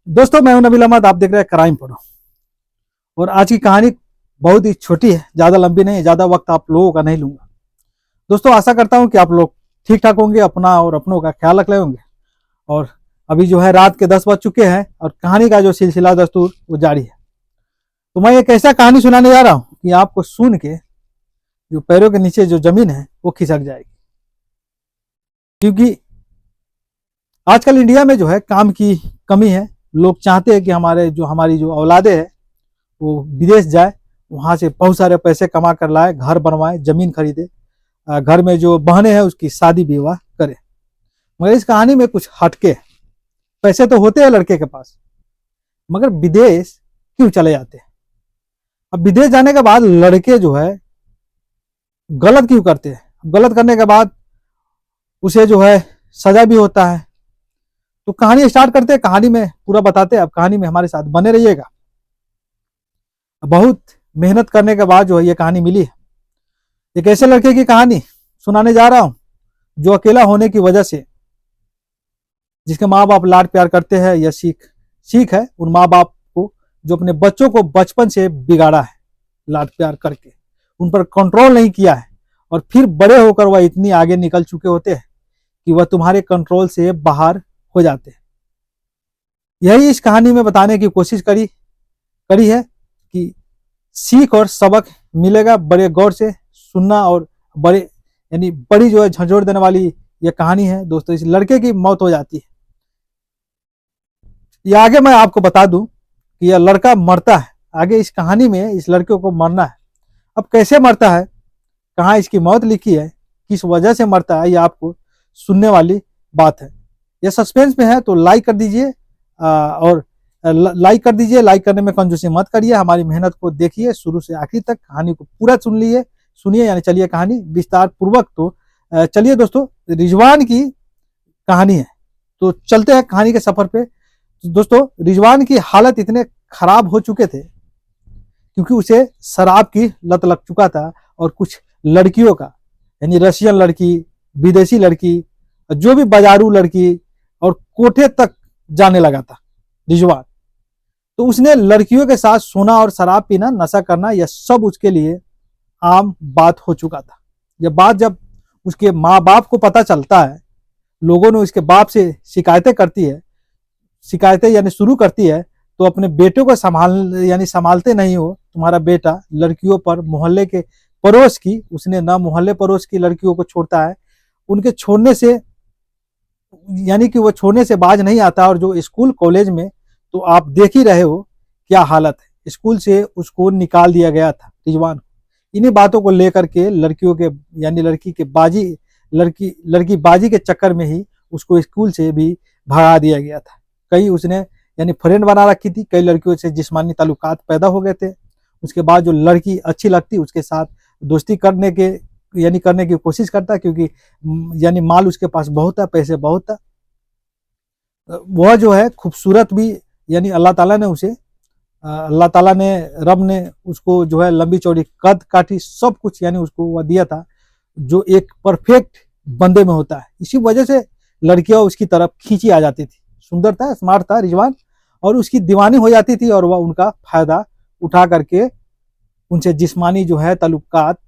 दोस्तों, मैं हूं नबील अहमद। आप देख रहे हैं क्राइम पढ़ो। और आज की कहानी बहुत ही छोटी है, ज़्यादा लंबी नहीं है, ज़्यादा वक्त आप लोगों का नहीं लूंगा। दोस्तों, आशा करता हूं कि आप लोग ठीक ठाक होंगे, अपना और अपनों का ख्याल रख रहे होंगे। और अभी जो है रात के 10 बज चुके हैं और कहानी का जो सिलसिला दस्तूर वो जारी है। तो मैं एक ऐसा कहानी सुनाने जा रहा हूँ कि आपको सुन के जो पैरों के नीचे जो जमीन है वो खिसक जाएगी। क्योंकि आजकल इंडिया में जो है काम की कमी है। लोग चाहते हैं कि हमारी जो औलादे है वो विदेश जाए, वहां से बहुत सारे पैसे कमा कर लाए, घर बनवाए, जमीन खरीदे, घर में जो बहनें हैं उसकी शादी विवाह करे। मगर इस कहानी में कुछ हटके है। पैसे तो होते हैं लड़के के पास, मगर विदेश क्यों चले जाते हैं? अब विदेश जाने के बाद लड़के जो है गलत क्यों करते हैं? गलत करने के बाद उसे जो है सजा भी होता है। तो कहानी स्टार्ट करते हैं, कहानी में पूरा बताते हैं। अब कहानी में हमारे साथ बने रहिएगा। बहुत मेहनत करने के बाद जो है ये कहानी मिली है। एक ऐसे लड़के की कहानी सुनाने जा रहा हूं जो अकेला होने की वजह से, जिसके माँ बाप लाड प्यार करते हैं, यह सीख है उन माँ बाप को जो अपने बच्चों को बचपन से बिगाड़ा है, लाड प्यार करके उन पर कंट्रोल नहीं किया है। और फिर बड़े होकर वह इतनी आगे निकल चुके होते हैं कि वह तुम्हारे कंट्रोल से बाहर हो जाते हैं। यही इस कहानी में बताने की कोशिश करी है कि सीख और सबक मिलेगा। बड़े गौर से सुनना। और बड़े यानी बड़ी जो है झंझोड़ देने वाली यह कहानी है। दोस्तों, इस लड़के की मौत हो जाती है। ये आगे मैं आपको बता दूं कि यह लड़का मरता है। आगे इस कहानी में इस लड़के को मरना है। अब कैसे मरता है, कहाँ इसकी मौत लिखी है, किस वजह से मरता है, यह आपको सुनने वाली बात है। यह सस्पेंस में है तो लाइक कर दीजिए। और लाइक कर दीजिए। लाइक करने में कंजूसी मत करिए। हमारी मेहनत को देखिए शुरू से आखिर तक, कहानी को पूरा सुनिए यानी चलिए कहानी विस्तार पूर्वक। तो चलिए दोस्तों, रिजवान की कहानी है तो चलते हैं कहानी के सफर पे। तो दोस्तों, रिजवान की हालत इतने खराब हो चुके थे क्योंकि उसे शराब की लत लग चुका था। और कुछ लड़कियों का यानी रशियन लड़की, विदेशी लड़की, जो भी बाजारू लड़की, और कोठे तक जाने लगा था रिजवान। तो उसने लड़कियों के साथ सोना और शराब पीना, नशा करना, यह सब उसके लिए आम बात हो चुका था। यह बात जब उसके माँ बाप को पता चलता है, लोगों ने उसके बाप से शिकायतें यानी शुरू करती है, तो अपने बेटे को संभालते नहीं हो। तुम्हारा बेटा लड़कियों पर, मोहल्ले के पड़ोस की, उसने ना मोहल्ले पड़ोस की लड़कियों को छोड़ता है, उनके छोड़ने से यानी कि वो छोड़ने से बाज नहीं आता। और जो स्कूल कॉलेज में तो आप देख ही रहे हो क्या हालत है। स्कूल से उसको निकाल दिया गया था रिजवान। इन्हीं बातों को लेकर के लड़कियों के यानी लड़की बाजी के चक्कर में ही उसको स्कूल से भी भगा दिया गया था। कई उसने यानी फ्रेंड बना रखी थी, कई लड़कियों से जिस्मानी ताल्लुकात पैदा हो गए थे। उसके बाद जो लड़की अच्छी लगती उसके साथ दोस्ती करने की कोशिश करता, क्योंकि यानी माल उसके पास बहुत था, पैसे बहुत था। वह जो है खूबसूरत भी, यानी अल्लाह ताला ने रब ने उसको जो है लंबी चौड़ी कद काठी सब कुछ यानी उसको वह दिया था जो एक परफेक्ट बंदे में होता है। इसी वजह से लड़कियां उसकी तरफ खींची आ जाती थी। सुंदर था, स्मार्ट था रिजवान, और उसकी दीवानी हो जाती थी। और वह उनका फायदा उठा करके उनसे जिस्मानी जो है ताल्लुकात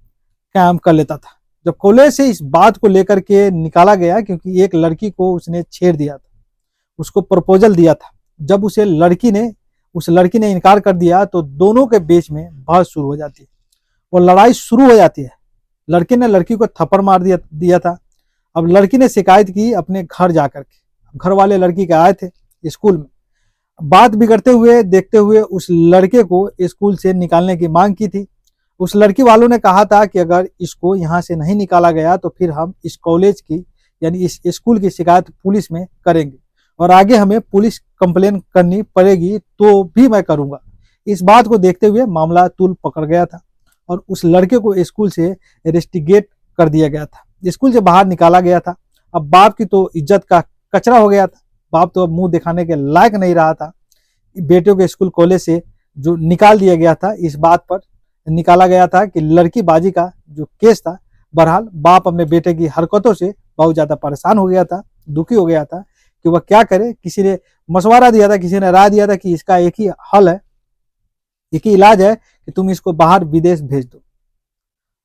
कायम कर लेता था। जब कॉलेज से इस बात को लेकर के निकाला गया, क्योंकि एक लड़की को उसने छेड़ दिया था, उसको प्रपोजल दिया था। जब उस लड़की ने इनकार कर दिया तो दोनों के बीच में बहस शुरू हो जाती है और लड़ाई शुरू हो जाती है। लड़के ने लड़की को थप्पड़ मार दिया था। अब लड़की ने शिकायत की अपने घर जाकर के। घर वाले लड़की के आए थे स्कूल में। बात बिगड़ते हुए देखते हुए उस लड़के को स्कूल से निकालने की मांग की थी। उस लड़की वालों ने कहा था कि अगर इसको यहाँ से नहीं निकाला गया तो फिर हम इस कॉलेज की यानी इस स्कूल की शिकायत पुलिस में करेंगे, और आगे हमें पुलिस कंप्लेन करनी पड़ेगी तो भी मैं करूंगा। इस बात को देखते हुए मामला तूल पकड़ गया था और उस लड़के को स्कूल से रेस्टिगेट कर दिया गया था, स्कूल से बाहर निकाला गया था। अब बाप की तो इज्जत का कचरा हो गया था। बाप तो अब मुंह दिखाने के लायक नहीं रहा था। बेटे को स्कूल कॉलेज से जो निकाल दिया गया था, इस बात पर निकाला गया था कि लड़की बाजी का जो केस था। बहरहाल बाप अपने बेटे की हरकतों से बहुत ज्यादा परेशान हो गया था, दुखी हो गया था कि कि वह क्या करे। किसी ने मशवरा दिया था, किसी ने राय दिया था कि इसका एक ही हल है, एक ही इलाज है कि तुम इसको बाहर विदेश भेज दो।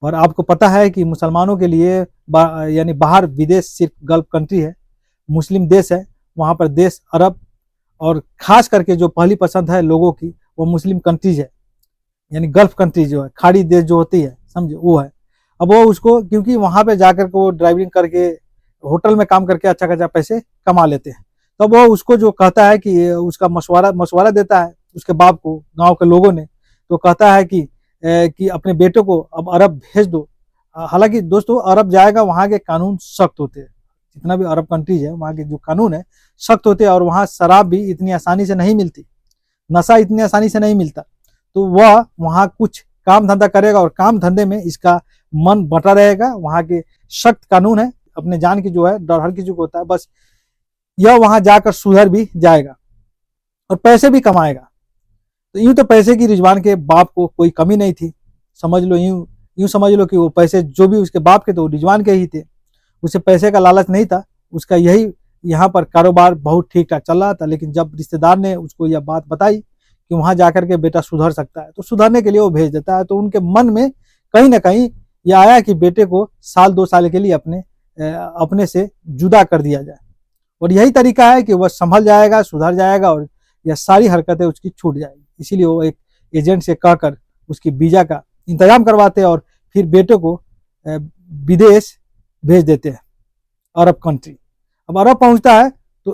और आपको पता है कि मुसलमानों के लिए यानी बाहर विदेश सिर्फ गल्फ कंट्री है, मुस्लिम देश है। वहाँ पर देश अरब, और खास करके जो पहली पसंद है लोगों की वो मुस्लिम कंट्रीज है, यानी गल्फ कंट्री जो है, खाड़ी देश जो होती है, समझे, वो है। अब वो उसको, क्योंकि वहाँ पे जाकर के वो ड्राइविंग करके होटल में काम करके अच्छा खासा पैसे कमा लेते हैं, तब वो उसको जो कहता है कि उसका मशवरा देता है उसके बाप को, गांव के लोगों ने, तो कहता है कि अपने बेटे को अब अरब भेज दो। हालांकि दोस्तों अरब जाएगा, वहाँ के कानून सख्त होते हैं, जितना भी अरब कंट्रीज है वहाँ के जो कानून है सख्त होते हैं, और वहाँ शराब भी इतनी आसानी से नहीं मिलती, नशा इतनी आसानी से नहीं मिलता। तो वह वहाँ कुछ काम धंधा करेगा और काम धंधे में इसका मन बटा रहेगा। वहाँ के सख्त कानून है, अपने जान की जो है डर हर किसी को होता है, बस यह वहाँ जाकर सुधर भी जाएगा और पैसे भी कमाएगा। तो यूं तो पैसे की रिजवान के बाप को कोई कमी नहीं थी, समझ लो, यूं समझ लो कि वो पैसे जो भी उसके बाप के थे वो रिजवान के ही थे। उसे पैसे का लालच नहीं था, उसका यही यहाँ पर कारोबार बहुत ठीक ठाक चल रहा था। लेकिन जब रिश्तेदार ने उसको यह बात बताई कि वहां जाकर के बेटा सुधर सकता है, तो सुधरने के लिए वो भेज देता है। तो उनके मन में कहीं ना कहीं यह आया कि बेटे को साल 2 साल के लिए अपने से जुदा कर दिया जाए, और यही तरीका है कि वह संभल जाएगा, सुधर जाएगा, और यह सारी हरकतें उसकी छूट जाएगी। इसीलिए वो एक एजेंट से कहकर उसकी वीजा का इंतजाम करवाते हैं, और फिर बेटे को विदेश भेज देते हैं, अरब कंट्री। अब अरब पहुंचता है